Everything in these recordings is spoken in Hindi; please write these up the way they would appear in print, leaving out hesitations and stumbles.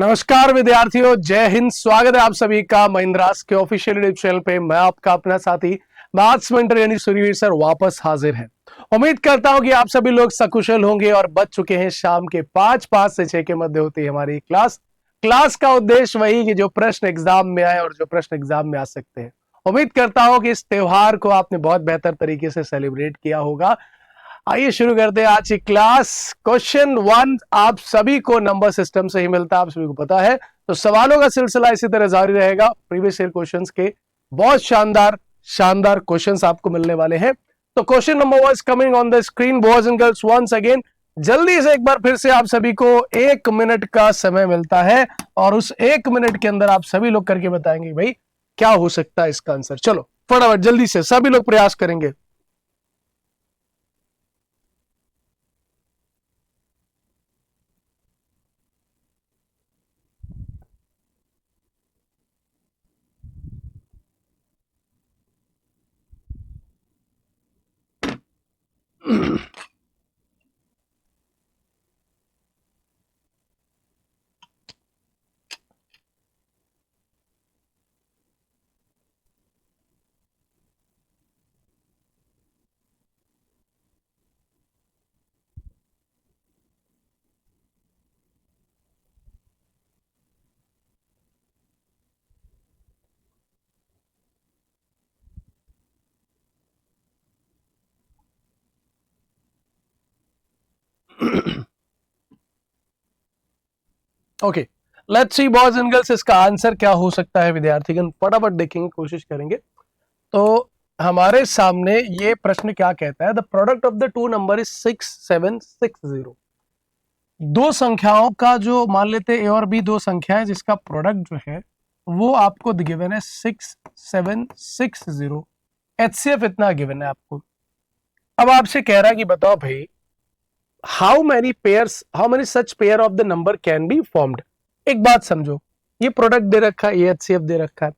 नमस्कार विद्यार्थियों, जय हिंद। स्वागत है आप सभी का महिंद्रास के ऑफिशियल यूट्यूब चैनल पे। मैं आपका अपना साथी मैथ्स मेंटर यानी सुरवीर सर वापस हाजिर है। उम्मीद करता हूं कि आप सभी लोग सकुशल होंगे और बच चुके हैं। शाम के 5 से 6 के मध्य होती है हमारी क्लास का उद्देश्य वही कि जो प्रश्न एग्जाम में आए और जो प्रश्न एग्जाम में आ सकते हैं। उम्मीद करता हूं कि इस त्योहार को आपने बहुत बेहतर तरीके से सेलिब्रेट किया होगा। आइए शुरू करते हैं आज की क्लास। क्वेश्चन 1 आप सभी को नंबर सिस्टम से ही मिलता है, आप सभी को पता है। तो सवालों का सिलसिला इसी तरह जारी रहेगा। प्रीवियस ईयर क्वेश्चंस के बहुत शानदार क्वेश्चंस आपको मिलने वाले हैं। तो question number 1 is coming on the screen boys and girls once again. जल्दी से एक बार फिर से आप सभी को 1 मिनट का समय मिलता है और उस 1 मिनट के अंदर आप सभी लोग करके बताएंगे भाई क्या हो सकता है इसका आंसर। चलो फटाफट जल्दी से सभी लोग प्रयास करेंगे। Okay, let's see boys and girls, इसका आंसर क्या हो सकता है। विद्यार्थीगण फटाफट देखेंगे, कोशिश करेंगे। तो हमारे सामने ये प्रश्न क्या कहता है, the product of the two number is 6760। दो संख्याओं का जो मान लेते ए और बी दो संख्या है जिसका प्रोडक्ट जो है वो आपको गिवन है 6760। एचसीएफ इतना गिवन है आपको। अब आपसे कह रहा है कि बताओ भाई how many such pair of the number can be formed. एक बात समझो, ये प्रोडक्ट दे रखा है, ये एचसीएफ दे रखा है।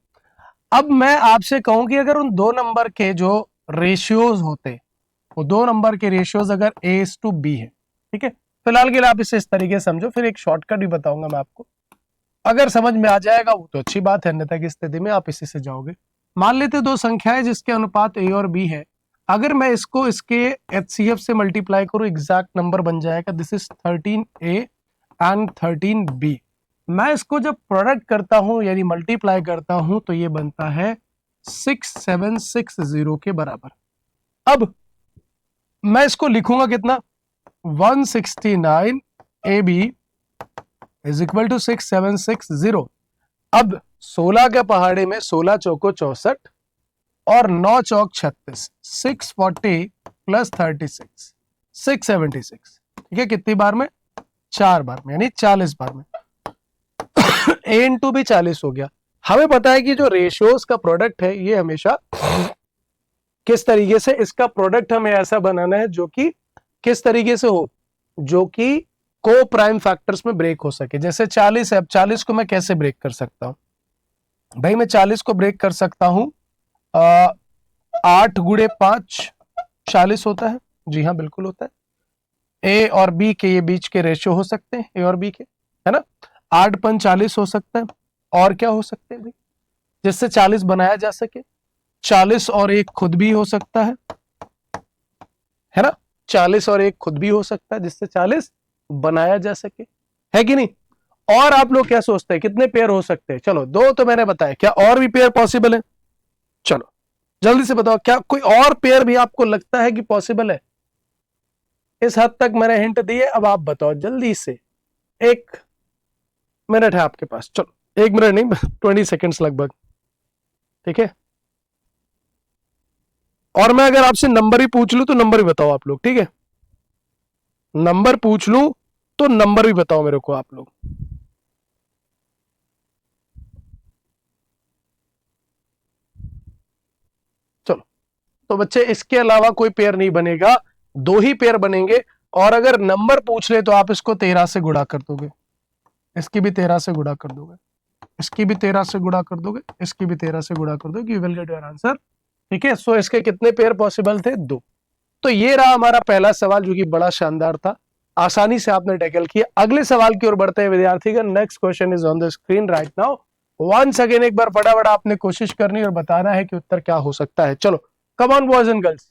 अब मैं आपसे कहूं कि अगर उन दो नंबर के जो रेशियोज होते, वो दो नंबर के रेशियोज अगर A:B है, ठीक है, फिलहाल के लिए आप इसे इस तरीके से समझो, फिर एक शॉर्टकट भी बताऊंगा मैं आपको। अगर समझ में आ जाएगा वो तो अच्छी बात है, अन्यथा की स्थिति में आप इसी से जाओगे। मान लेते दो संख्याएं जिसके अनुपात A और B है। अगर मैं इसको इसके HCF से मल्टीप्लाई करूं, एग्जैक्ट नंबर बन जाएगा। This is 13A and 13B। मैं इसको जब प्रोडक्ट करता हूं यानी मल्टीप्लाई करता हूं तो ये बनता है 6760 के बराबर। अब मैं इसको लिखूंगा कितना, 169 AB इज इक्वल टू 6760। अब 16 के पहाड़े में 16 चौको 64 और 9 चौक 36, 640 प्लस 36 676। ठीक है, कितनी बार में, 4 बार में, यानी 40 बार में। A इंटू भी 40 हो गया। हमें पता है कि जो रेशियोज का प्रोडक्ट है ये हमेशा किस तरीके से, इसका प्रोडक्ट हमें ऐसा बनाना है जो कि किस तरीके से हो, जो कि को प्राइम फैक्टर्स में ब्रेक हो सके। जैसे 40 है, अब 40 को मैं कैसे ब्रेक कर सकता हूं भाई, मैं 40 को ब्रेक कर सकता हूं 8 गुणे 5 40 होता है। जी हाँ, बिल्कुल होता है। ए और बी के ये बीच के रेशियो हो सकते हैं, ए और बी के, है ना। 8 पन 40 हो सकता है। और क्या हो सकते हैं भाई जिससे 40 बनाया जा सके, 40 और एक खुद भी हो सकता है ना। 40 और एक खुद भी हो सकता है जिससे 40 बनाया जा सके, है कि नहीं। और आप लोग क्या सोचते हैं कितने पेयर हो सकते हैं? चलो दो तो मैंने बताया, क्या और भी पेयर पॉसिबल है? चलो जल्दी से बताओ, क्या कोई और पेयर भी आपको लगता है कि पॉसिबल है? इस हद तक मैंने हिंट दी है, अब आप बताओ जल्दी से। 1 मिनट है आपके पास, चलो 1 मिनट नहीं 20 सेकेंड्स लगभग, ठीक है। और मैं अगर आपसे नंबर ही पूछ लूं तो नंबर भी बताओ आप लोग, ठीक है। नंबर पूछ लूं तो नंबर भी बताओ मेरे को आप लोग। चलो तो बच्चे इसके अलावा कोई पेयर नहीं बनेगा, 2 ही पेयर बनेंगे। और अगर नंबर पूछ ले तो आप इसको 13 से गुणा कर दोगे, इसकी भी 13 से गुणा कर दोगे, इसकी भी 13 से गुणा कर दोगे, इसकी भी 13 से गुणा कर दोगे, you will get your answer. ठीक है, सो इसके कितने पेयर पॉसिबल थे? 2। तो ये रहा हमारा पहला सवाल जो कि बड़ा शानदार था। आसानी से आपने टैकल किया। अगले सवाल की ओर बढ़ते हैं विद्यार्थीगण। Next question is on the screen right now. Once again एक बार फटाफट आपने कोशिश करनी और बताना है कि उत्तर क्या हो सकता है। चलो come on boys and girls.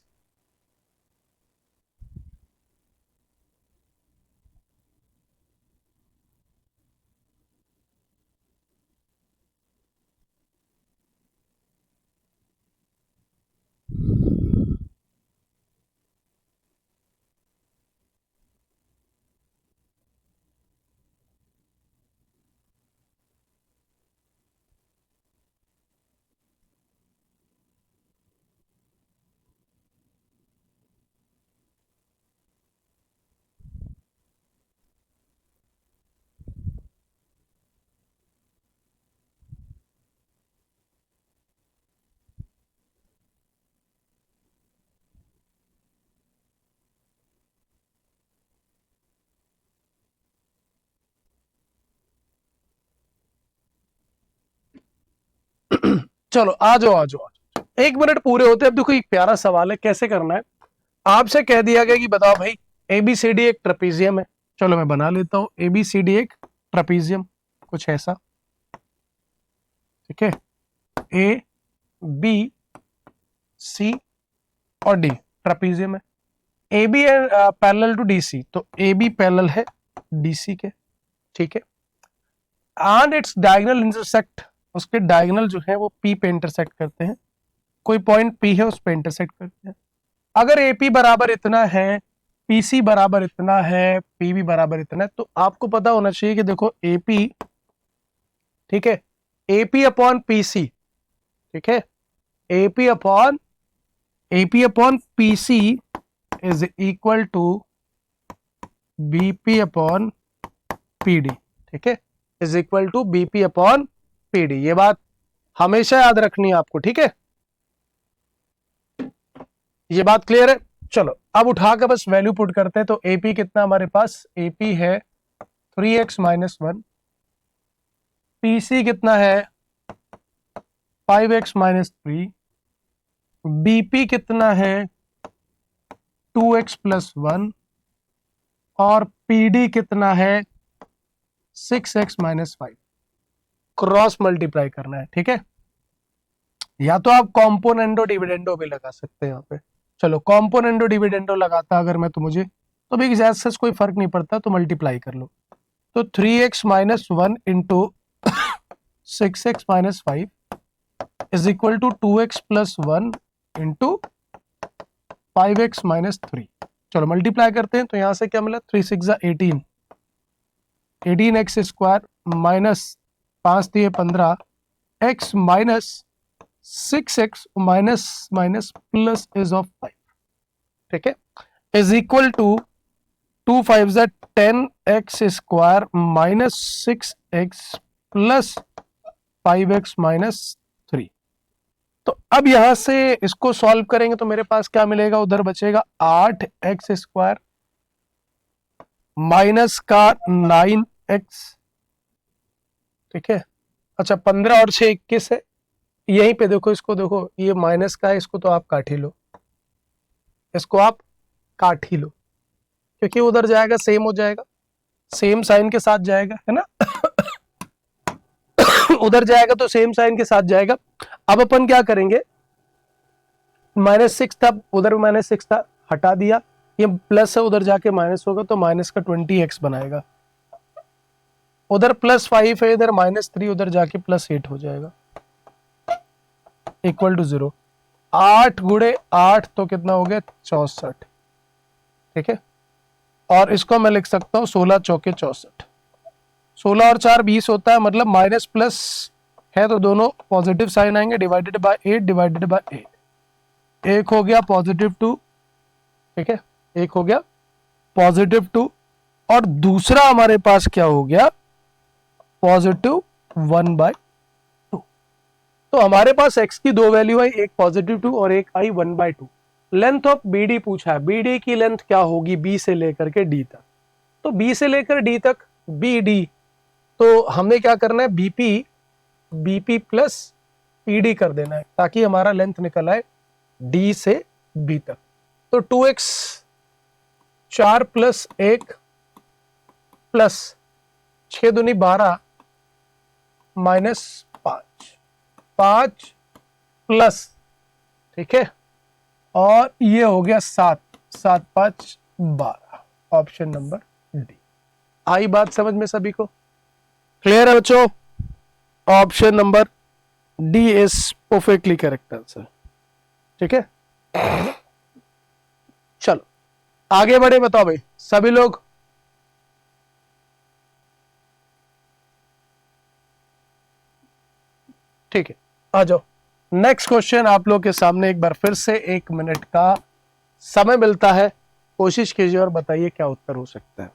चलो आ जाओ आ जाओ। 1 मिनट पूरे होते हैं। अब देखो एक प्यारा सवाल है, कैसे करना है। आपसे कह दिया गया कि बताओ भाई एबीसीडी एक ट्रेपीजियम है। चलो मैं बना लेता हूं, एबीसीडी एक ट्रेपीजियम कुछ ऐसा, ठीक है। ए बी सी और डी ट्रेपीजियम है। A B parallel to DC, तो ए बी पैरेलल है डीसी के, ठीक है। एंड इट्स डायगोनल इंटरसेक्ट, उसके डायगोनल जो है वो पी पे इंटरसेक्ट करते हैं। कोई पॉइंट पी है उस पे इंटरसेक्ट करते हैं। अगर एपी बराबर इतना है, पीसी बराबर इतना है, पीबी बराबर इतना है, तो आपको पता होना चाहिए कि देखो एपी, ठीक है, एपी अपॉन पीसी, ठीक है, AP upon PC is equal to BP upon PD, ठीक है, is equal to BP upon PD. ये बात हमेशा याद रखनी है आपको, ठीक है। ये बात क्लियर है। चलो अब उठा कर बस वैल्यू पुट करते हैं। तो एपी कितना हमारे पास, एपी है 3x माइनस 1, पीसी कितना है 5x माइनस 3, बीपी कितना है 2x प्लस 1 और पीडी कितना है 6x माइनस 5। क्रॉस मल्टीप्लाई करना है, ठीक है। या तो आप कॉम्पोनेंडो डिविडेंडो भी लगा सकते हैं यहाँ पे। चलो कॉम्पोनेंडो डिविडेंडो लगाता अगर मैं तो मुझे तो भी ऐसा कोई फर्क नहीं पड़ता, तो मल्टीप्लाई कर लो। तो 3x minus 1 into 6x minus 5 is equal to 2x plus 1 into 5x minus 3। चलो मल्टीप्लाई करते हैं, तो यहां से क्या मिला 3 6 18, 18x स्क्वायर माइनस 5 दिए 15, x minus 6x minus minus plus is of 5, ठीक है, is equal to 2 5 10x square minus 6x plus 5x minus 3। तो अब यहां से इसको सॉल्व करेंगे तो मेरे पास क्या मिलेगा, उधर बचेगा 8x स्क्वायर माइनस का 9x, ठीक है। अच्छा 15 और 6 21 है। यहीं पे देखो, इसको देखो, ये माइनस का है, इसको तो आप काट ही लो, इसको आप काट ही लो, क्योंकि उधर जाएगा सेम हो जाएगा, सेम साइन के साथ जाएगा, है ना। उधर जाएगा तो सेम साइन के साथ जाएगा। अब अपन क्या करेंगे, -6 था, उधर -6 था, हटा दिया, ये प्लस है, उधर जाके माइनस होगा, तो माइनस का 20x बनाएगा। उधर +5 है, इधर -3, उधर जाके +8 हो जाएगा, इक्वल टू 0। 8 गुणे 8 तो कितना हो गया 64, ठीक है। और इसको मैं लिख सकता हूँ 16 चौके 64, 16 और 4 20 होता है, मतलब माइनस प्लस है तो दोनों पॉजिटिव साइन आएंगे, डिवाइडेड बाय 8 डिवाइडेड बाय 8, एक हो गया +2, ठीक है, एक हो गया +2 और दूसरा हमारे पास क्या हो गया +1/2। तो हमारे पास x की दो वैल्यू आई, एक +2 और एक आई 1/2। लेंथ ऑफ BD पूछा है, BD की लेंथ क्या होगी B से लेकर के D तक। तो B से लेकर D तक BD, तो हमें क्या करना है BP प्लस PD कर देना है, ताकि हमारा लेंथ निकल आए D से B तक। तो 2x 4 + 1 प्लस 6 दूनी 12 माइनस 5 प्लस, ठीक है, और ये हो गया 7, 7 5 12, ऑप्शन नंबर डी। आई बात समझ में सभी को? क्लियर है बच्चों? Option number D is perfectly correct answer, ठीक है। चलो आगे बढ़े, बताओ भाई सभी लोग। ठीक है, आ जाओ। नेक्स्ट क्वेश्चन आप लोग के सामने एक बार फिर से 1 मिनट का समय मिलता है, कोशिश कीजिए और बताइए क्या उत्तर हो सकता है।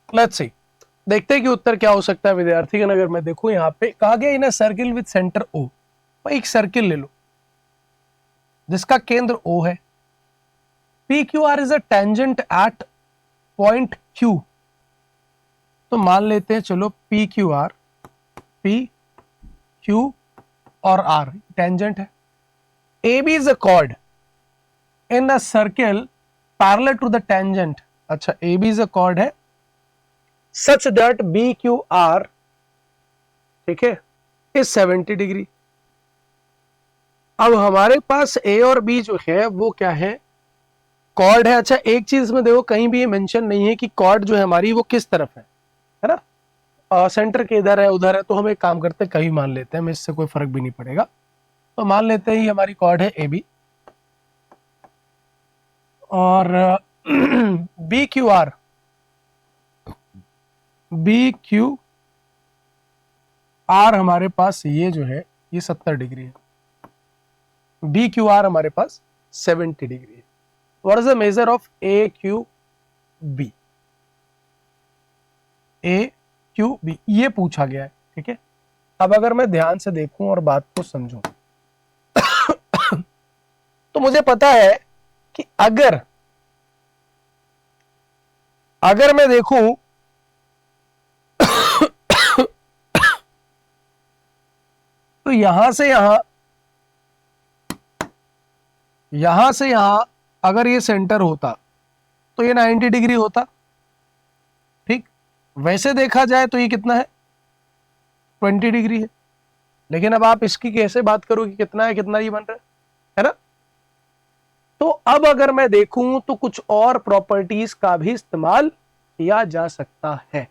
लेट्स सी, देखते हैं कि उत्तर क्या हो सकता है विद्यार्थी। अगर मैं देखूं यहाँ पे कहा गया in circle with centre O, भाई एक सर्किल ले लो जिसका केंद्र ओ है, P Q R is a tangent at point Q, तो मान लेते हैं चलो पी क्यू और आर टेंजेंट है। A B is a chord in a circle parallel to the tangent, अच्छा A B is a chord है such that B Q R, ठीक है, इज 70 डिग्री। अब हमारे पास ए और बी जो है वो क्या है, कॉर्ड है। अच्छा एक चीज में देखो, कहीं भी ये मेंशन नहीं है कि कॉर्ड जो है हमारी वो किस तरफ है ना, सेंटर के इधर है उधर है, तो हम एक काम करते हैं कहीं मान लेते हैं, हमें इससे कोई फर्क भी नहीं पड़ेगा। तो मान लेते हैं ये हमारी कॉर्ड है ए बी और बी क्यू आर हमारे पास ये जो है ये 70 डिग्री है, बी क्यू आर हमारे पास 70 डिग्री है। What is the measure of A Q B, A Q B ये पूछा गया है, ठीक है। अब अगर मैं ध्यान से देखूं और बात को समझूं तो मुझे पता है कि अगर मैं देखूं तो यहां से यहां अगर ये सेंटर होता तो ये 90 डिग्री होता, ठीक। वैसे देखा जाए तो ये कितना है, 20 डिग्री है। लेकिन अब आप इसकी कैसे बात करो कि कितना है कितना ये बन रहा है ना। तो अब अगर मैं देखूं तो कुछ और प्रॉपर्टीज का भी इस्तेमाल किया जा सकता है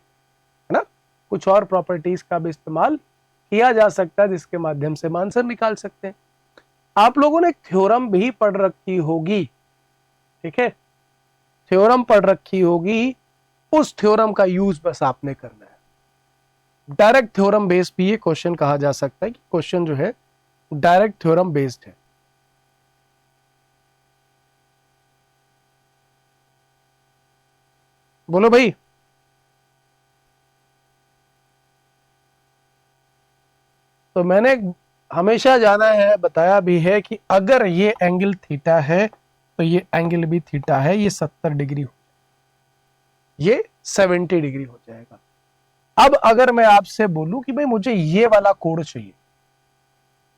ना, कुछ और प्रॉपर्टीज का भी इस्तेमाल किया जा सकता है जिसके माध्यम से हम आंसर निकाल सकते हैं। आप लोगों ने थ्योरम भी पढ़ रखी होगी, ठीक है, थ्योरम पढ़ रखी होगी, उस थ्योरम का यूज बस आपने करना है। डायरेक्ट थ्योरम बेस्ड भी ये क्वेश्चन कहा जा सकता है कि क्वेश्चन जो है डायरेक्ट थ्योरम बेस्ड है। बोलो भाई। तो मैंने हमेशा जाना है, बताया भी है कि अगर ये एंगल थीटा है तो ये एंगल भी थीटा है, ये 70 डिग्री हो, ये 70 डिग्री हो जाएगा। अब अगर मैं आपसे बोलूं कि भाई मुझे ये वाला कोण चाहिए,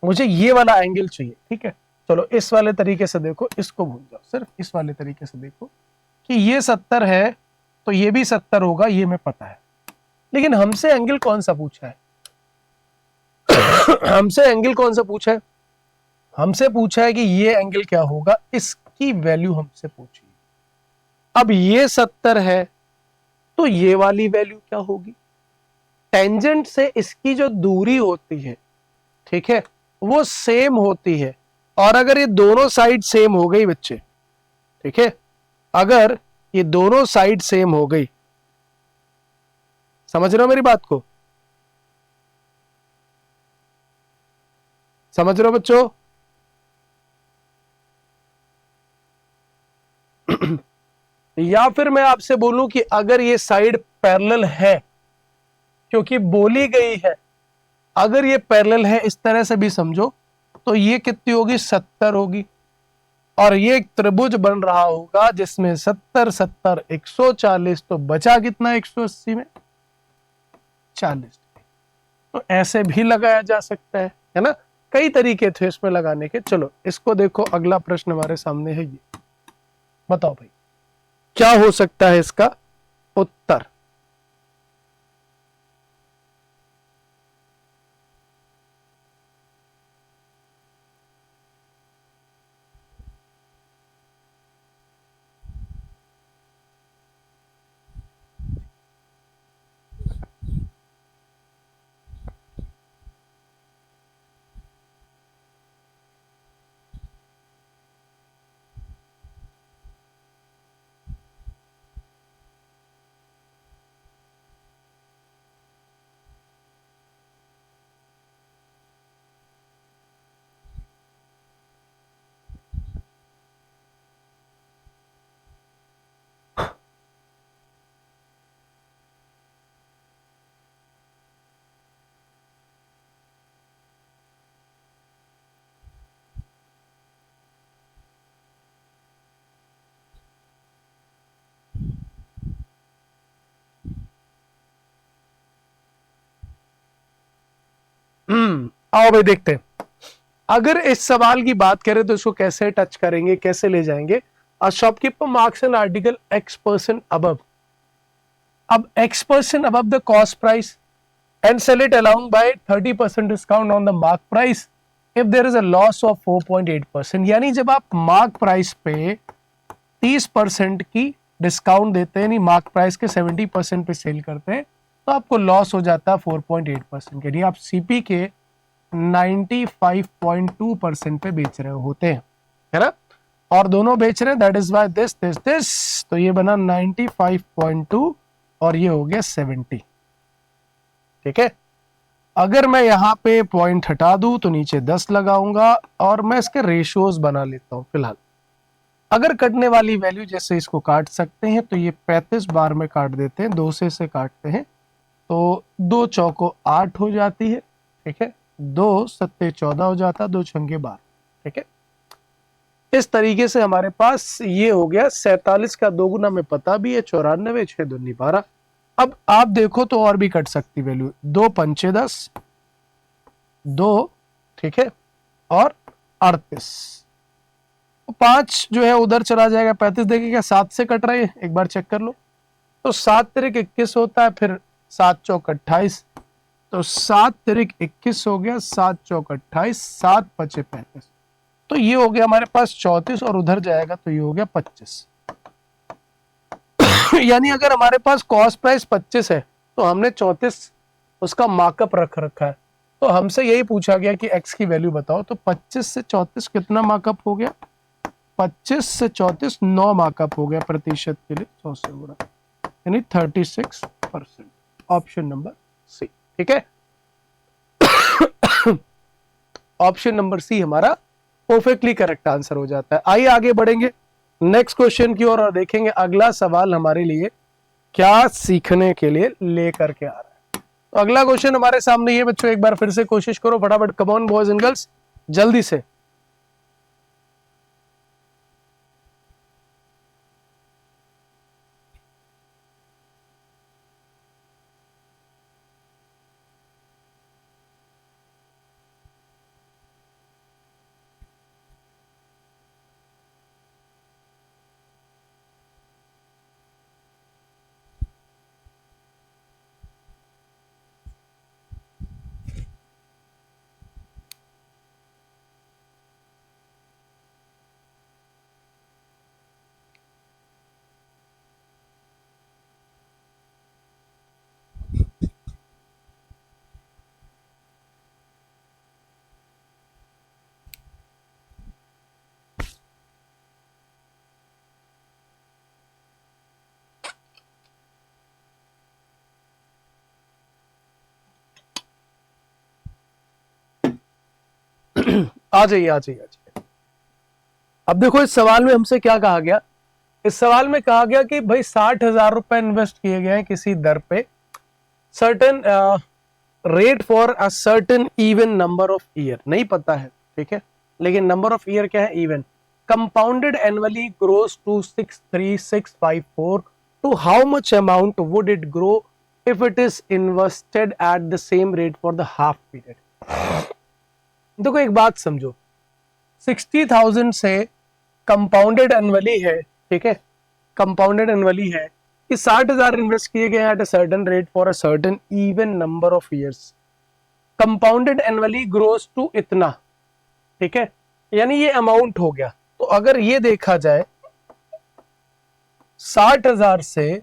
मुझे ये वाला एंगल चाहिए, ठीक है, चलो इस वाले तरीके से देखो, इसको भूल जाओ, सिर्फ इस वाले तरीके से देखो कि ये 70 है तो ये भी 70 होगा, ये मैं पता है। लेकिन हमसे एंगल कौन सा पूछा है हमसे एंगल कौन सा पूछा है, हमसे पूछा है कि ये एंगल क्या होगा, इसकी वैल्यू हमसे पूछी। अब ये 70 है तो ये वाली वैल्यू क्या होगी, टेंजेंट से इसकी जो दूरी होती है, ठीक है, वो सेम होती है। और अगर ये दोनों साइड सेम हो गई बच्चे, ठीक है, अगर ये दोनों साइड सेम हो गई, समझ रहे हो मेरी बात को, समझ रहे हो बच्चों? या फिर मैं आपसे बोलूं कि अगर ये साइड पैरेलल है, क्योंकि बोली गई है, अगर ये पैरेलल है, इस तरह से भी समझो, तो ये कितनी होगी, 70 होगी। और ये एक त्रिभुज बन रहा होगा जिसमें 70 70 140, तो बचा कितना 180 में 40। तो ऐसे भी लगाया जा सकता है ना? कई तरीके थे इसमें लगाने के। चलो इसको देखो, अगला प्रश्न हमारे सामने है, ये बताओ भाई क्या हो सकता है इसका उत्तर। आओ भाई देखते हैं। अगर इस सवाल की बात करें तो इसको कैसे टच करेंगे, कैसे ले जाएंगे। A shopkeeper marks an article X% above, अब X% above the cost price and sell it along by 30% discount on the mark price if there is a loss of 4.8%। यानी जब आप मार्क प्राइस पे 30% की डिस्काउंट देते हैं, यानी मार्क प्राइस के 70% पे सेल करते हैं, तो आपको लॉस हो जाता है 4.8%। यानी आप सीपी के 95.2% पे बेच रहे होते हैं, है ना? और दोनों बेच रहे हैं, that is why this this this, तो ये बना 95.2 और ये हो गया 70। ठीक है, अगर मैं यहाँ पे पॉइंट हटा दूं तो नीचे 10 लगाऊंगा और मैं इसके रेशियोज बना लेता हूं फिलहाल। अगर कटने वाली वैल्यू जैसे इसको काट सकते हैं तो ये 35 बार में काट देते हैं, 2 से काटते हैं तो 2 चौको 8 हो जाती है, ठीक है, 2 सत्ते 14 हो जाता, 2 छंगे 12, ठीक है। इस तरीके से हमारे पास ये हो गया 47 का 2 गुना में पता भी है 94, 6 दूनी 12। अब आप देखो तो और भी कट सकती वैल्यू, 2 पंचे 10, 2, ठीक है, और 38, 5 जो है उधर चला जाएगा, 35 देखेगा 7 से कट रहे हैं, एक बार चेक कर लो। तो 7 तिरिक 21 होता है, फिर 7 चौक 28, तो 7 तिरिक 21 हो गया, 7 चौक 28, 7 पचे 35, तो ये हो गया हमारे पास 34 और उधर जाएगा तो ये हो गया 25। यानी अगर हमारे पास कॉस्ट प्राइस 25 है तो हमने 34 उसका मार्कअप रख रखा है, तो हमसे यही पूछा गया कि x की वैल्यू बताओ, तो 25 से 34 कितना मार्कअप हो गया, 25 से 34 9 मार्कअप हो गया प्रतिशत के लिए 100 से गुणा, यानी 36%। ऑप्शन नंबर सी, ठीक है। ऑप्शन नंबर सी हमारा परफेक्टली करेक्ट आंसर हो जाता है। आइए आगे बढ़ेंगे नेक्स्ट क्वेश्चन की ओर और देखेंगे अगला सवाल हमारे लिए क्या सीखने के लिए लेकर के आ रहा है। तो अगला क्वेश्चन हमारे सामने ये बच्चों, एक बार फिर से कोशिश करो फटाफट, come on boys and girls, जल्दी से। आ जाइए आ जाइए आ जाइए। अब देखो इस सवाल में हमसे क्या कहा गया, इस सवाल में कहा गया कि भाई 60,000 रुपए इन्वेस्ट किए गए हैं किसी दर पे, certain rate for a certain even number of year, नहीं पता है, ठीक है, लेकिन नंबर ऑफ ईयर क्या है, even, compounded annually grows to 63654, to how much amount would it grow if it is invested at the same rate for the half period. देखो एक बात समझो, 60,000 से कंपाउंडेड एनुअली है, ठीक है, कंपाउंडेड एनुअली है कि 60,000 इन्वेस्ट किए गए at a certain rate for a certain even number of years, compounded annually grows to इतना, ठीक है, यानी ये अमाउंट हो गया। तो अगर ये देखा जाए 60,000 से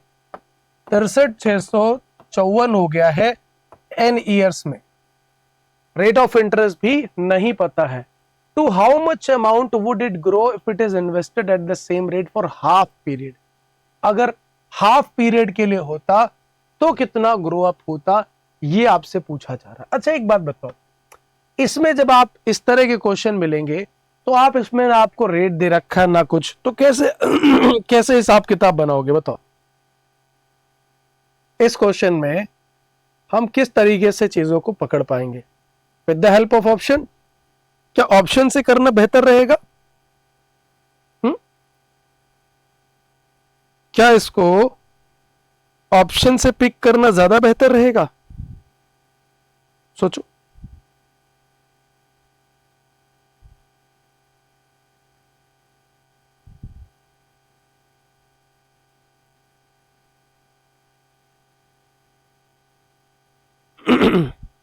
63,654 हो गया है एन ईयर्स में, रेट ऑफ इंटरेस्ट भी नहीं पता है, to how much amount would it grow if it is invested at the same rate for half period, अगर हाफ पीरियड के लिए होता तो कितना ग्रो अप होता, ये आपसे पूछा जा रहा है। अच्छा एक बात बताओ, इसमें जब आप इस तरह के क्वेश्चन मिलेंगे तो आप इसमें ना आपको रेट दे रखा है ना कुछ, तो कैसे कैसे हिसाब किताब बनाओगे बताओ। इस क्वेश्चन में हम किस तरीके से चीजों को पकड़ पाएंगे, with the help of option, क्या ऑप्शन से करना बेहतर रहेगा? क्या इसको ऑप्शन से पिक करना ज्यादा बेहतर रहेगा? सोचो।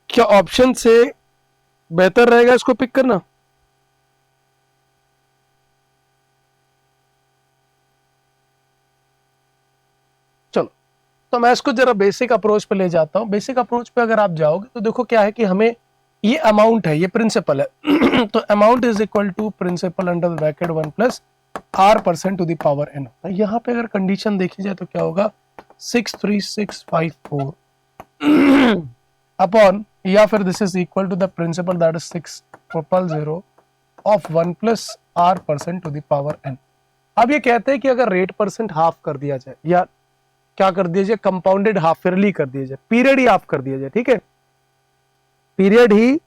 क्या ऑप्शन से बेहतर रहेगा इसको पिक करना? चलो तो मैं इसको जरा बेसिक अप्रोच पे ले जाता हूं। बेसिक अप्रोच पे अगर आप जाओगे तो देखो क्या है कि हमें ये अमाउंट है, ये प्रिंसिपल है तो amount is equal to principal under bracket 1 plus r% to the power n होता है। यहाँ पे अगर कंडीशन देखी जाए तो क्या होगा, 63654 अपॉन, या फिर this is equal to the principal that is 600 of 1 plus r% to the power n। अब ये कहते हैं कि अगर रेट परसेंट हाफ कर दिया जाए, या क्या कर दिया जाए, कंपाउंडेड हाफ ईयरली कर दिया जाए, पीरियड ही हाफ कर दिया जाए, ठीक है, पीरियड ही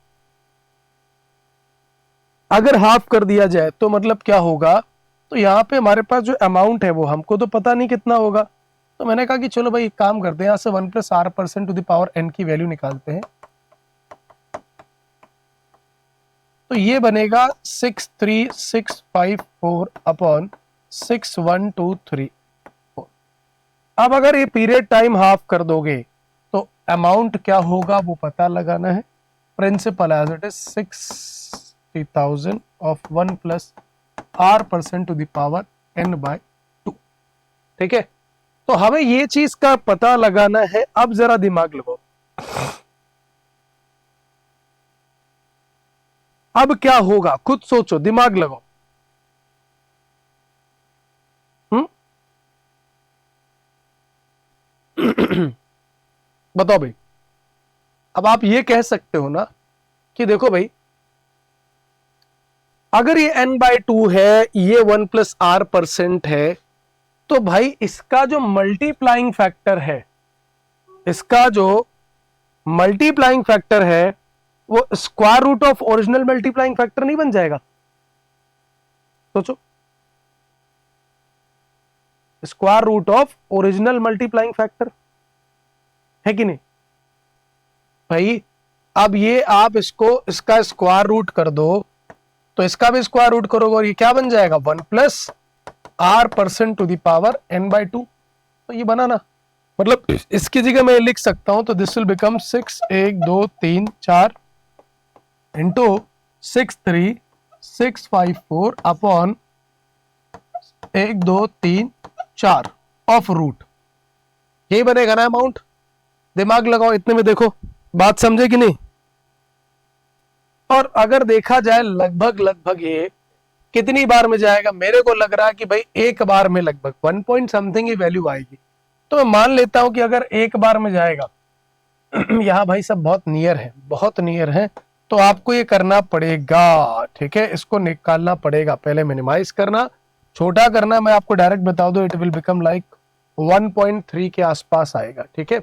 अगर हाफ कर दिया जाए तो मतलब क्या होगा, तो यहाँ पे हमारे पास जो अमाउंट है वो हमको तो पता नहीं कितना होगा, तो मैंने कहा कि चलो भाई एक काम करते हैं, यहाँ से 1 plus r% to the power n की वैल्यू निकालते हैं, तो ये बनेगा 63654 अपॉन 6123। अब अगर ये पीरियड टाइम हाफ कर दोगे तो अमाउंट क्या होगा वो पता लगाना है। Principal as it is 60,000 of 1 plus r% to the power n by 2, ठीक है, तो हमें ये चीज का पता लगाना है। अब जरा दिमाग लगाओ, अब क्या होगा खुद सोचो, दिमाग लगाओ। बताओ भाई। अब आप ये कह सकते हो ना कि देखो भाई, अगर ये n/2 है, ये 1 प्लस r% है, तो भाई इसका जो मल्टीप्लाइंग फैक्टर है, इसका जो मल्टीप्लाइंग फैक्टर है वो square root of original multiplying factor नहीं बन जाएगा? सोचो, square root of original multiplying factor है कि नहीं भाई? अब ये आप इसको, इसका स्क्वायर रूट कर दो तो इसका भी स्क्वायर रूट करोगे और ये क्या बन जाएगा, 1 plus r% to the power n/2। तो ये बना ना, मतलब इसकी जगह मैं लिख सकता हूं, तो this will become 6 1 2 3 4 into 63654 upon 1 2 3 4 of root, यही बनेगा ना अमाउंट। दिमाग लगाओ, इतने में देखो बात समझे कि नहीं। और अगर देखा जाए लगभग लगभग ये कितनी बार में जाएगा, मेरे को लग रहा है कि भाई एक बार में लगभग 1 पॉइंट समथिंग ही वैल्यू आएगी। तो मैं मान लेता हूं कि अगर एक बार में जाएगा यहाँ भाई सब बहुत नियर है, बहुत नियर है, तो आपको ये करना पड़ेगा, ठीक है, इसको निकालना पड़ेगा। पहले मिनिमाइज करना, छोटा करना, मैं आपको डायरेक्ट बता दूं, इट विल बिकम लाइक 1.3 के आसपास आएगा, ठीक है,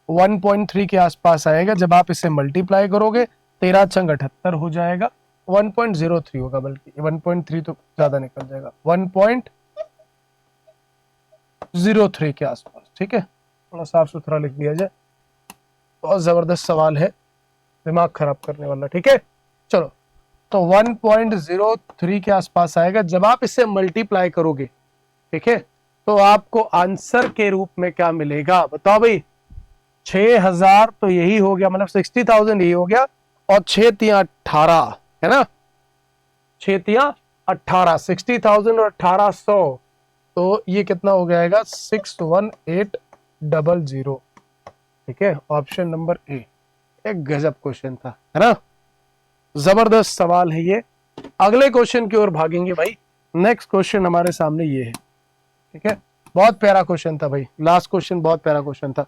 1.3 के आसपास आएगा। जब आप इसे मल्टीप्लाई करोगे 13 छंग 78 हो जाएगा, 1.03 होगा, बल्कि 1.3 तो ज्यादा निकल जाएगा, 1.03 के आसपास, ठीक है। थोड़ा साफ सुथरा लिख दिया जाए, बहुत जबरदस्त सवाल है, दिमाग खराब करने वाला, ठीक है। चलो, तो 1.03 के आसपास आएगा। जब आप इसे मल्टीप्लाई करोगे, ठीक है, तो आपको आंसर के रूप में क्या मिलेगा, बताओ भाई। 6000 तो यही हो गया, मतलब 60,000 यही हो गया, और 6 तिया 18 है ना, 6 तिया 18, 60,000 और 1800, तो ये कितना हो जाएगा, 61800, ठीक है। ऑप्शन नंबर ए, एक गजब क्वेश्चन था, है ना, जबरदस्त सवाल है ये। अगले क्वेश्चन की ओर भागेंगे भाई। नेक्स्ट क्वेश्चन हमारे सामने ये है, ठीक है, बहुत प्यारा क्वेश्चन था भाई, लास्ट क्वेश्चन बहुत प्यारा क्वेश्चन था।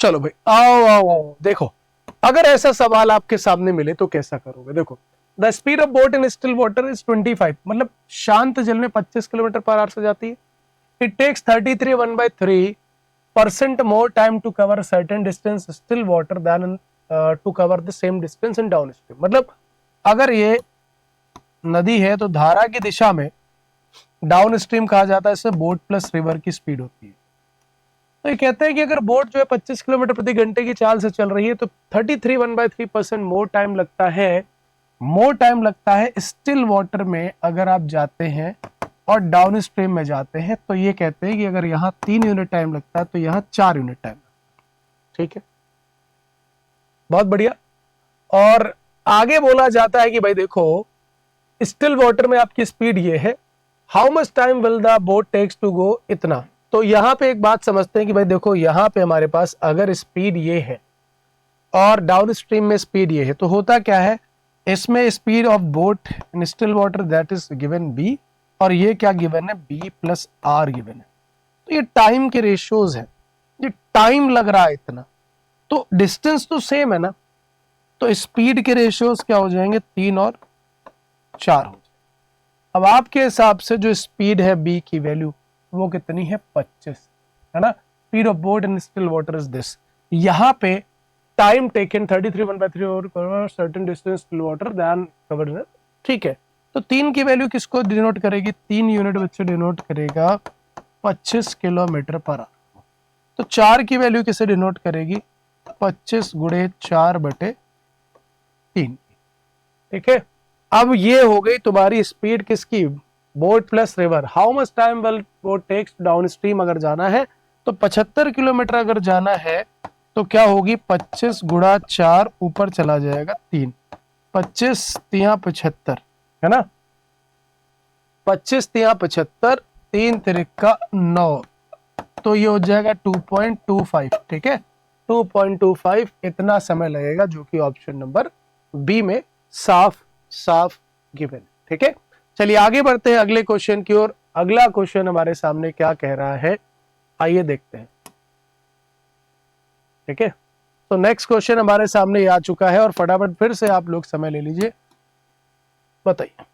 चलो भाई, आओ आओ आओ, देखो, अगर ऐसा सवाल आपके सामने मिले तो कैसा करोगे। देखो, the speed of boat in still water is 25, मतलब शांत जल में 25 किलोमीटर पर आवर से जाती है। It takes 33 1/3% more time to cover certain distance still water than to cover the same distance in downstream. मतलब अगर ये नदी है तो धारा की दिशा में डाउन स्ट्रीम कहा जाता है, इससे बोट प्लस रिवर की स्पीड होती है। तो ये कहते हैं कि अगर बोट जो है 25 किलोमीटर प्रति घंटे की चाल से चल रही है तो 33 1/3% मोर टाइम लगता है स्टिल वाटर में अगर आप जाते हैं और डाउन स्ट्रीम में जाते हैं। तो ये कहते हैं कि अगर यहाँ 3 यूनिट टाइम लगता है तो यहाँ 4 यूनिट टाइम, ठीक है, बहुत बढ़िया। और आगे बोला जाता है कि भाई देखो, स्टिल वाटर में आपकी स्पीड ये है, how much time will the boat takes to go, इतना। तो यहां पे एक बात समझते हैं कि भाई देखो, यहां पे हमारे पास अगर स्पीड ये है और डाउन स्ट्रीम में स्पीड ये है, तो होता क्या है, इसमें speed of boat in still water that is given B, और ये क्या गिवन है, बी प्लस आर गिवन है। तो ये टाइम के रेशियोज है, ये टाइम लग रहा है इतना, तो डिस्टेंस तो सेम है ना, तो स्पीड के रेशियोज क्या हो जाएंगे, 3 और 4 हो जाएंगे। अब आपके हिसाब से जो स्पीड है बी की वैल्यू वो कितनी है, 25, है ना। Speed of boat in still water is this. यहाँ पे टाइम टेकन 33 1/3 और certain distance still water than cover, ठीक है। तो 3 की वैल्यू किसको डिनोट करेगी, 3 यूनिट बच्चे डिनोट करेगा 25 किलोमीटर पर आवर। तो 4 की वैल्यू किसे डिनोट करेगी, 25 गुणे 4/3, ठीक है। अब ये हो गई तुम्हारी स्पीड किसकी, boat plus river. How much time will boat takes downstream अगर जाना है तो 75 किलोमीटर अगर जाना है तो क्या होगी, 25 गुणा 4 ऊपर चला जाएगा 3, 25 तिया 75, है ना, 25 तिया 75, 3 तिरिका 9, तो ये हो जाएगा 2.25, ठीक है, 2.25 इतना समय लगेगा, जो कि ऑप्शन नंबर बी में साफ साफ गिवन, ठीक है। चलिए आगे बढ़ते हैं अगले क्वेश्चन की ओर। अगला क्वेश्चन हमारे सामने क्या कह रहा है, आइए देखते हैं, ठीक है। तो नेक्स्ट क्वेश्चन हमारे सामने आ चुका है और फटाफट फिर से आप लोग समय ले लीजिए, बताइए।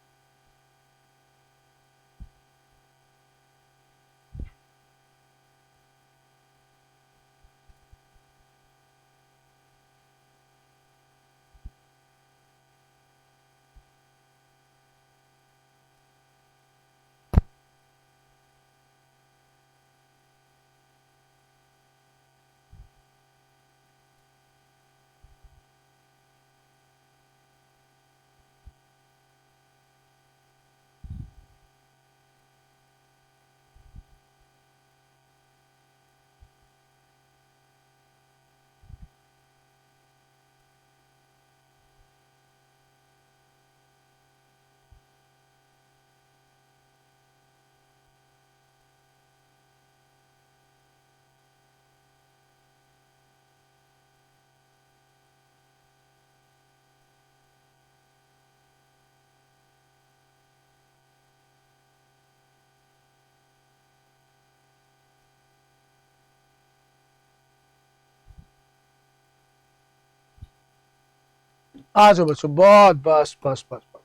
आ जाओ बच्चों, बहुत बस बस बस बस।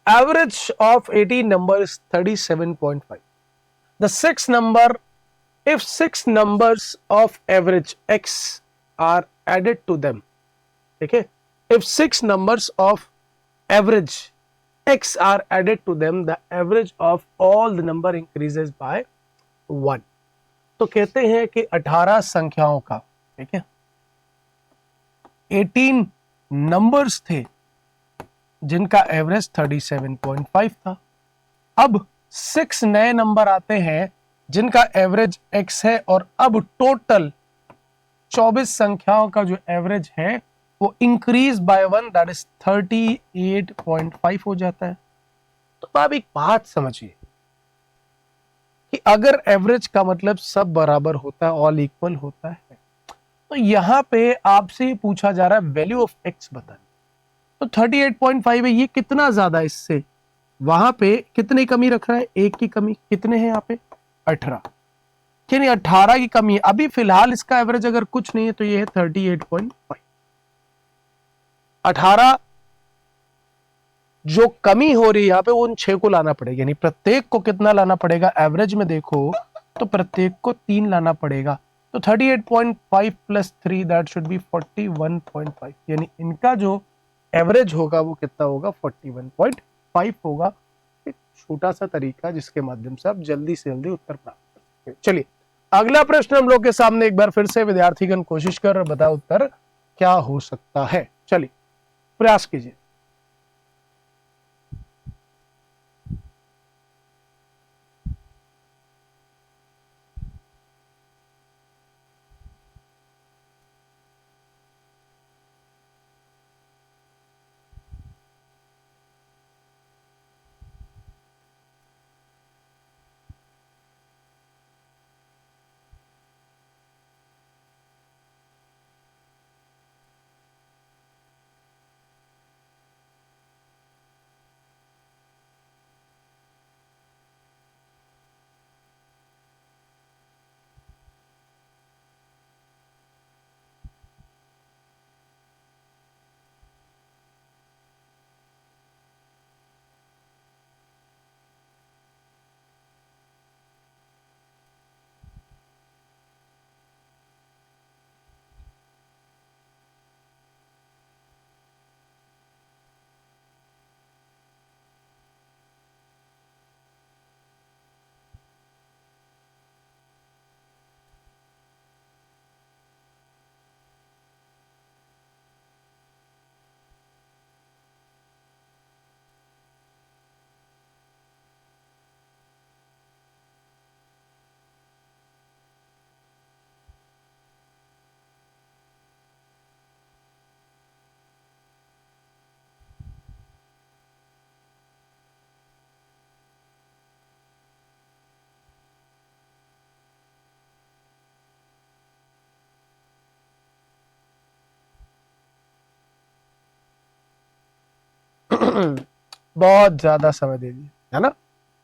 Average of 18 number is 37.5. The six number, if six numbers of average x are added to them, ठीक है, if six numbers of average x are added to them, the average of all the number increases by 1. तो कहते हैं कि 18 संख्याओं का, ठीक है, 18 नंबर्स थे जिनका एवरेज 37.5 था। अब 6 नए नंबर आते हैं जिनका एवरेज x है, और अब टोटल 24 संख्याओं का जो एवरेज है वो इंक्रीज बाय 1, दैट इज 38.5 हो जाता है। तो आप एक बात समझिए कि अगर एवरेज का मतलब सब बराबर होता है, ऑल इक्वल होता है, तो यहां पे आपसे पूछा जा रहा है वैल्यू ऑफ x बताइए। तो 38.5 है, ये कितना ज्यादा इससे, वहां पे कितनी कमी रख रहा है, एक की कमी, कितने हैं यहाँ पे 18, यानी 18 की कमी है। अभी फिलहाल इसका एवरेज अगर कुछ नहीं है तो ये है 38.5। 18 जो कमी हो रही है यहाँ पे वो उन 6 को लाना पड़ेगा, यानी प्रत्येक को कितना लाना पड़ेगा, एवरेज में देखो तो प्रत्येक को 3 लाना पड़ेगा। तो 38.5 प्लस 3 दैट शुड बी 41.5, यानी इनका जो एवरेज होगा वो कितना होगा, 41.5 होगा। एक छोटा सा तरीका जिसके माध्यम से आप जल्दी से जल्दी उत्तर प्राप्त कर सकते हैं। चलिए अगला प्रश्न हम लोग के सामने एक बार फिर से विद्यार्थीगण कोशिश कर और बताओ उत्तर क्या हो सकता है। चलिए प्रयास कीजिए। बहुत ज्यादा समय दे दिया है ना,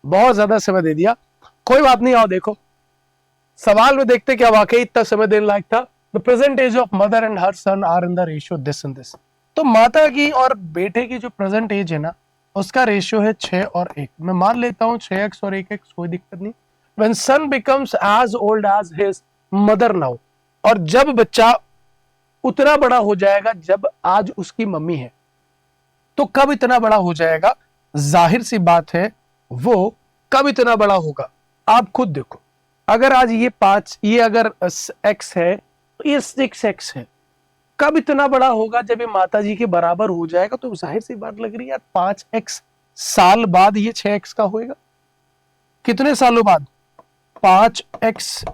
बहुत ज्यादा समय दे दिया, कोई बात नहीं। आओ देखो सवाल में देखते क्या वाकई इतना समय देने लायक था। The present age of mother and her son are in the ratio this and this. तो माता की और बेटे की जो प्रेजेंट एज है ना उसका रेशियो है 6 और 1। मैं मान लेता हूं 6x और 1x, कोई दिक्कत नहीं। When son becomes as old as his mother now, और जब बच्चा उतना बड़ा हो जाएगा जब आज उसकी मम्मी है, तो कब इतना बड़ा हो जाएगा, जाहिर सी बात है वो कब इतना बड़ा होगा, आप खुद देखो। अगर आज ये 5, ये अगर x है तो ये 6x है, कब इतना बड़ा होगा, जब ये माता जी के बराबर हो जाएगा। तो जाहिर सी बात लग रही है यार 5x साल बाद ये 6x का होएगा। कितने सालों बाद, 5x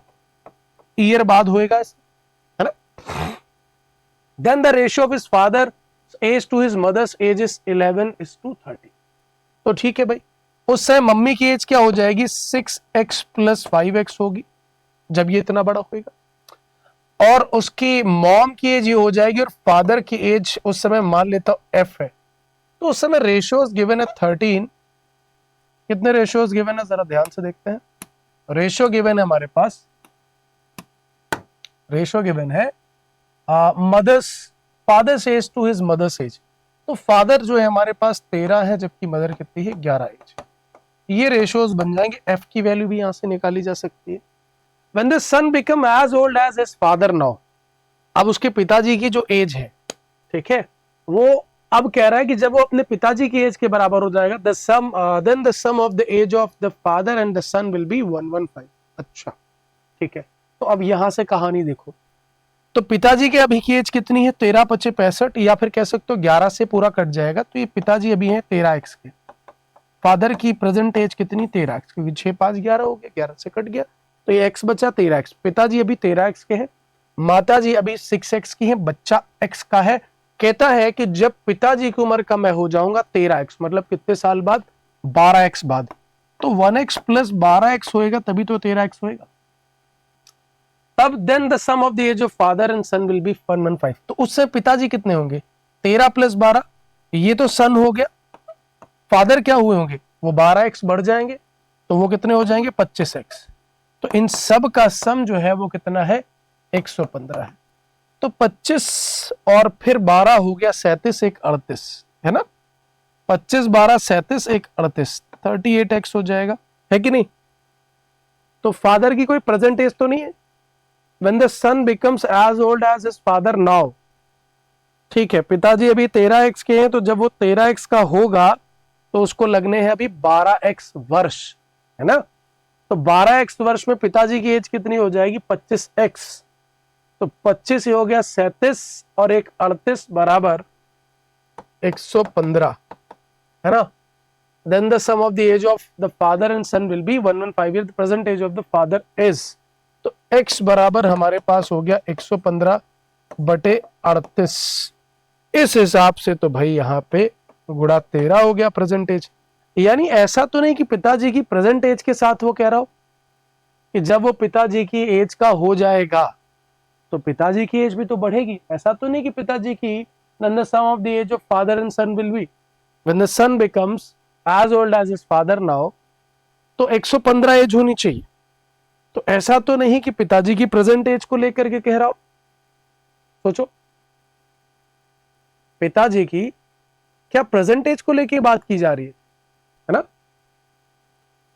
ईयर बाद होएगा, है ना। Then the ratio of his father age to his mother's age is 11:30। तो ठीक है भाई, उससे मम्मी की एज क्या हो जाएगी, 6x प्लस 5x होगी जब ये इतना बड़ा होएगा, और उसकी मॉम की एज ये हो जाएगी, और फादर की एज उस समय मान लेता हूं f है। तो उस समय रेशियोज गिवन है 13। कितने रेशियोज गिवन है जरा ध्यान से देखते हैं। रेशियो गिवन है हमारे पास, रेशियो गिवन है mother's father's age to his mother's age, तो फादर जो है हमारे पास 13 है, जबकि मदर कितनी है 11 एज। ये रेशियोज बन जाएंगे। एफ की वैल्यू भी यहां से निकाली जा सकती है। When the son become as old as his father now, अब उसके पिताजी की जो एज है, ठीक है, वो अब कह रहा है कि जब वो अपने पिताजी की एज के बराबर हो जाएगा, the sum then the sum of the age of the father and the son will be 115। अच्छा, ठीक है। तो अब यहां से कहानी देखो, तो पिताजी के अभी की एज कितनी है 13 × 5 = 65, या फिर कह सकते हो 11 से पूरा कट जाएगा, तो ये पिताजी अभी है 13x के। फादर की प्रेजेंट एज कितनी 13x, क्योंकि 6 × 5 = 11 हो गया, 11 से कट गया तो ये x बचा 13x। पिताजी अभी 13x के हैं, माताजी अभी 6x की है, बच्चा x का है। कहता है कि जब पिताजी की उम्र का मैं हो जाऊंगा 13x, मतलब कितने साल बाद, 12x बाद, तो 1x + 12x होएगा, तभी तो 13x होएगा। तब then the sum of the age of father and son will be 115। तो उससे पिताजी कितने होंगे 13 + 12, ये तो सन हो गया। फादर क्या हुए होंगे, वो 12x बढ़ जाएंगे, तो वो कितने हो जाएंगे 25x। तो इन सब का सम जो है वो कितना है 115 है। तो 25 और फिर 12 हो गया 37, 1 38 है ना, 25 12 37 1 38, 38x हो जाएगा, है कि नहीं। तो फादर की कोई प्रेजेंट एज तो नहीं है। When the son becomes as old as his father now, ठीक है, पिताजी अभी 13x के हैं, तो जब वो 13x का होगा तो उसको लगने हैं अभी 12x वर्ष, है ना। तो 12x वर्ष में पिताजी की एज कितनी हो जाएगी 25x, तो 25 ही हो गया 37 और 1 38 बराबर 115, है ना। Then the sum of the age of the father and son will be 115. The present age of the father is, तो x बराबर हमारे पास हो गया 115/38। इस हिसाब से तो भाई यहाँ पे गुणा 13 हो गया प्रेजेंट एज। यानी ऐसा तो नहीं कि पिताजी की प्रेजेंट एज के साथ वो कह रहा हो कि जब वो पिताजी की एज का हो जाएगा तो पिताजी की एज भी तो बढ़ेगी। ऐसा तो नहीं कि पिताजी की then the sum of the age of father and son will be when the son becomes as old as his father now, तो 115 एज होनी चाहिए। तो ऐसा तो नहीं कि पिताजी की प्रेजेंट एज को लेकर के कह रहा हो। सोचो, पिताजी की क्या प्रेजेंट एज को लेकर बात की जा रही है ना।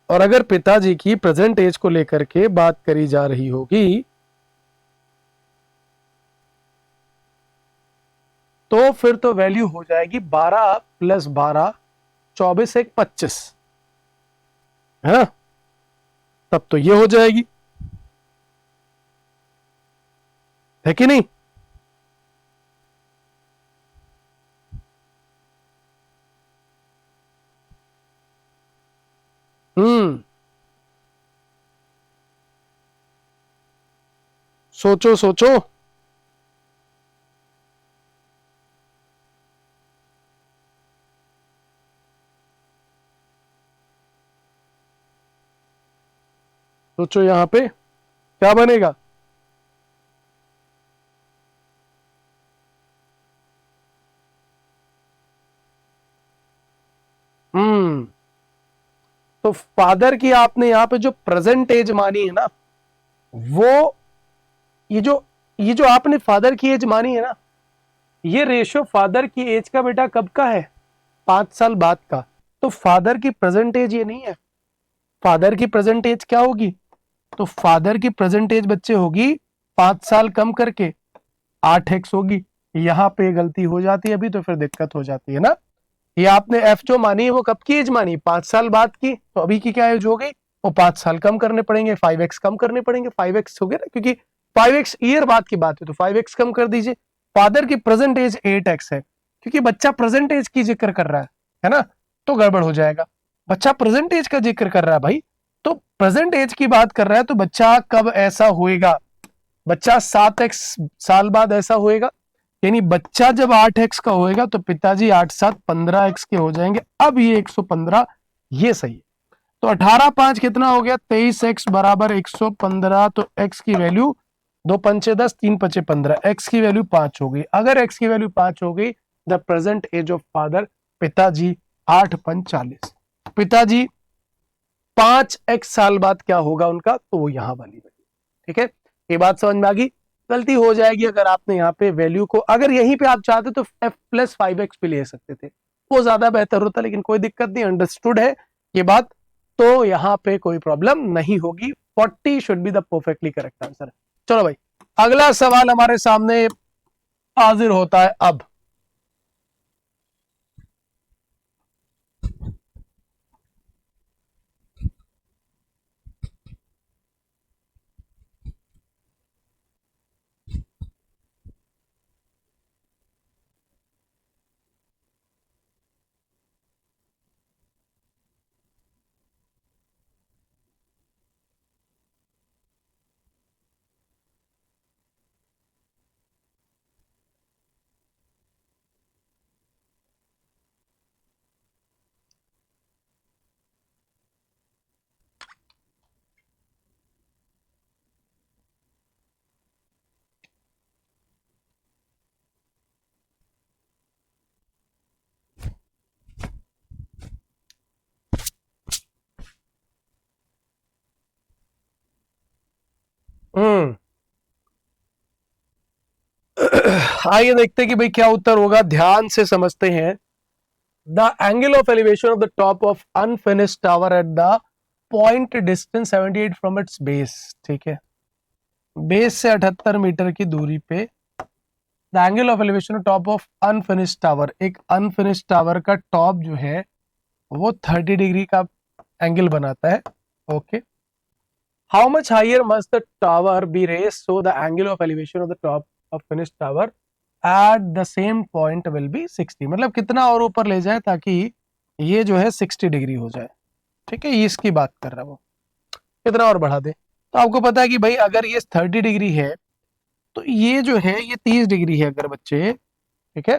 और अगर पिताजी की प्रेजेंट एज को लेकर के बात करी जा रही होगी तो फिर तो वैल्यू हो जाएगी 12 + 12 24 1 25, है ना। तब तो ये हो जाएगी, है कि नहीं। सोचो सोचो, सोचो यहां पे क्या बनेगा। तो फादर की आपने यहां पे जो प्रेजेंट एज मानी है ना, वो ये जो आपने फादर की एज मानी है ना, ये रेशियो फादर की एज का बेटा कब का है 5 साल बाद का। तो फादर की प्रेजेंट एज ये नहीं है। फादर की प्रेजेंट एज क्या होगी, तो फादर की प्रेजेंट एज बच्चे होगी 5 साल कम करके 8x होगी। यहां पे गलती हो जाती है अभी, तो फिर दिक्कत हो जाती है ना। ये आपने एफ जो मानी है वो कब की एज मानी 5 साल बाद की, तो अभी की क्या एज हो गई, वो 5 साल कम करने पड़ेंगे, 5x कम करने पड़ेंगे। 5x हो गया ना, क्योंकि 5x ईयर बाद की बात है, तो 5x कम कर दीजिए। फादर की प्रेजेंट एज 8x है, क्योंकि बच्चा प्रेजेंट एज की जिक्र कर रहा है ना, तो गड़बड़ हो जाएगा। बच्चा प्रेजेंट एज का जिक्र कर रहा है भाई, तो प्रेजेंट एज की बात कर रहा है, तो बच्चा कब ऐसा होएगा, बच्चा 7x साल बाद ऐसा होएगा। यानी बच्चा जब 8x का होएगा तो पिताजी 8 7 15x के हो जाएंगे। अब ये 115 ये सही है। तो 18 5 कितना हो गया 23x बराबर 115। तो x की वैल्यू 2 पंचे 10 3 पंचे 15, x की वैल्यू 5 हो गई। अगर x की वैल्यू 5 हो गई, the present age of father, पिताजी 8 5 40, पिताजी 5x साल बाद क्या होगा उनका, तो वो यहां वाली वैल्यू। ठीक है, ये बात समझ में आ गई। गलती हो जाएगी अगर आपने यहाँ पे वैल्यू को, अगर यहीं पे आप चाहते तो f+5x भी ले सकते थे, वो ज्यादा बेहतर होता, लेकिन कोई दिक्कत नहीं, अंडरस्टूड है ये बात, तो यहाँ पे कोई प्रॉब्लम नहीं होगी। 40 should be the perfectly correct answer. चलो भाई, अगला सवाल हमारे सामने हाजिर होता है अब। आइए देखते हैं कि भाई क्या उत्तर होगा, ध्यान से समझते हैं। The angle of elevation of the top of unfinished tower at the point distance 78 from its base, ठीक है, बेस से 78 मीटर की दूरी पे the angle of elevation top of unfinished tower, एक अनफिनिश्ड टावर का टॉप जो है वो 30 डिग्री का एंगल बनाता है। Okay, how much higher must the tower be raised so the angle of elevation of the top of finished tower at the same point will be 60, मतलब कितना और ऊपर ले जाए ताकि ये जो है 60 डिग्री हो जाए, ठीक है, ये इसकी बात कर रहा है वो, कितना और बढ़ा दे। तो आपको पता है कि भाई अगर ये 30 डिग्री है तो ये जो है ये 30 डिग्री है, अगर बच्चे, ठीक है,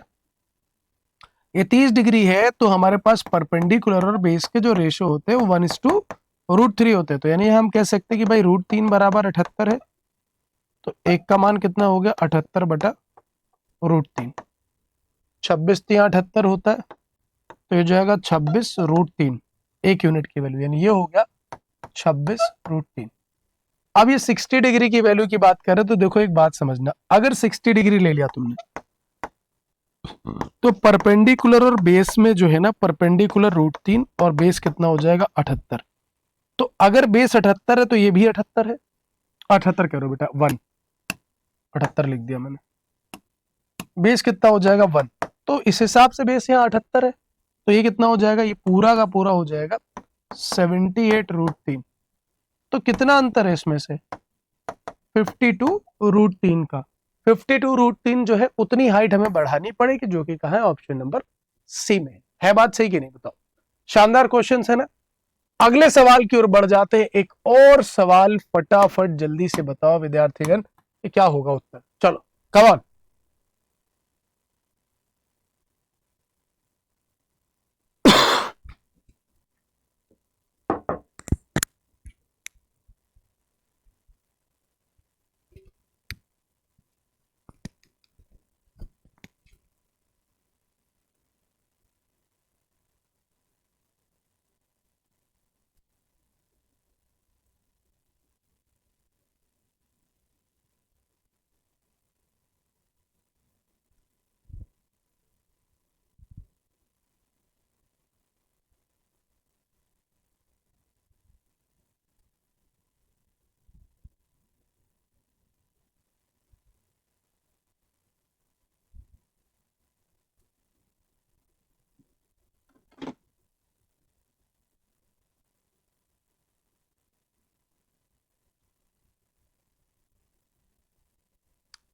ये 30 डिग्री है तो हमारे पास परपेंडिकुलर और बेस के जो रेशो होते हैं वो 1:√3 होते हैं, तो यानी हम कह सकते हैं कि भाई √3 बराबर 78 है, तो एक का मान कितना हो गया 78 बटा √3, 26 यहाँ 78 होता है, तो ये जाएगा 26√3, एक यूनिट की वैल्यू, यानी ये हो गया 26√3। अब ये 60 डिग्री की वैल्यू की बात करें तो देखो एक बात समझना, अगर 60 डिग्री ले लिया तुमने तो परपेंडिकुलर और बेस में जो है ना, परपेंडिकुलर √3 और बेस कितना हो जाएगा 78, तो अगर बेस 78 है तो ये भी 78 है, 78 करो बेटा 1, 78 लिख दिया मैंने, बेस कितना हो जाएगा 1, तो इस हिसाब से बेस यहाँ 78 है, तो ये कितना हो जाएगा, ये पूरा का पूरा हो जाएगा 78√3, तो कितना अंतर है इसमें से 52√3 का, 52√3 जो है उतनी हाइट हमें बढ़ानी पड़ेगी, जो कि कहा है ऑप्शन नंबर सी में है। बात सही कि नहीं बताओ? शानदार क्वेश्चन है ना। अगले सवाल की ओर बढ़ जाते हैं, एक और सवाल फटाफट जल्दी से बताओ विद्यार्थीगण कि क्या होगा उत्तर, चलो कम ऑन।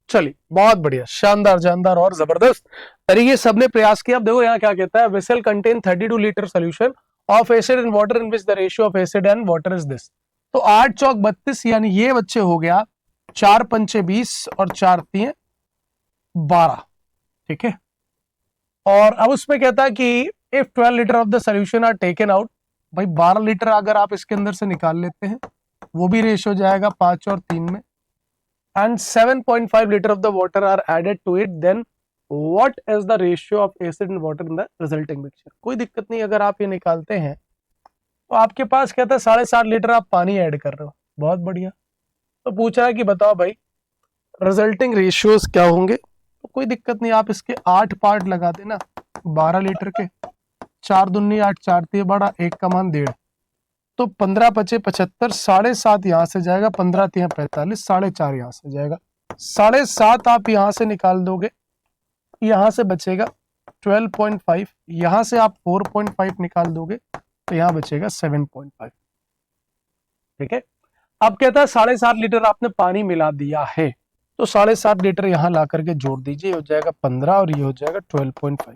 चलिए बहुत बढ़िया, शानदार जानदार और जबरदस्त तरीके सबने प्रयास किया। अब देखो यहाँ क्या कहता है, vessel contain 32 litre solution of acid and water in which the ratio of acid and water is this. तो 8 चौक 32, यानी ये बच्चे हो गया 4 पंचे 20 और 4 तिये 12, ठीक है। और अब उसमें कहता है कि if 12 litre of the solution are taken out, भाई 12 लीटर अगर आप इसके अंदर से निकाल लेते हैं, वो भी रेशियो जाएगा 5 और 3 में, and 7.5 liter of the water are added to it, then what is the ratio of acid and water in the resulting mixture? कोई दिक्कत नहीं, अगर आप ये निकालते हैं तो आपके पास कहता है 7.5 लीटर आप पानी ऐड कर रहे हो, बहुत बढ़िया। तो पूछा है कि बताओ भाई रिजल्टिंग रेशियोज क्या होंगे, तो कोई दिक्कत नहीं, आप इसके 8 पार्ट लगा देना 12 लीटर के, 4 दूनी 8, 4 तिया 12, 1 का मान 1.5, तो 15 पचे 75, 7.5 यहाँ से जाएगा, 15 तिया 45, 4.5 यहाँ से जाएगा, 7.5 आप यहाँ से निकाल दोगे, यहाँ से बचेगा 12.5, यहाँ से आप 4.5 निकाल दोगे तो यहाँ बचेगा 7.5। ठीक है, अब कहता है 7.5 लीटर आपने पानी मिला दिया है, तो 7.5 लीटर यहाँ ला करके जोड़ दीजिए, हो जाएगा 15 और ये हो जाएगा 12.5।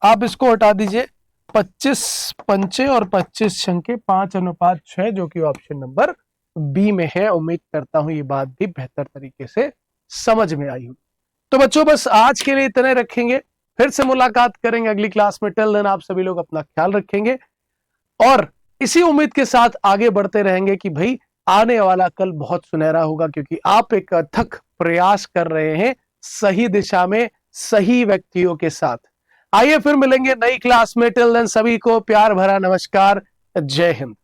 आप इसको हटा दीजिए, 25 पंचे और 25 छंके 5:6, जो कि ऑप्शन नंबर बी में है। उम्मीद करता हूं ये बात भी बेहतर तरीके से समझ में आई हो। तो बच्चों बस आज के लिए इतने रखेंगे, फिर से मुलाकात करेंगे अगली क्लास में। टिल देन आप सभी लोग अपना ख्याल रखेंगे और इसी उम्मीद के साथ आगे बढ़ते रहेंगे कि भाई आने वाला कल बहुत सुनहरा होगा, क्योंकि आप एक अथक प्रयास कर रहे हैं सही दिशा में सही व्यक्तियों के साथ। आइए फिर मिलेंगे नई क्लास में। टिल देन सभी को प्यार भरा नमस्कार, जय हिंद।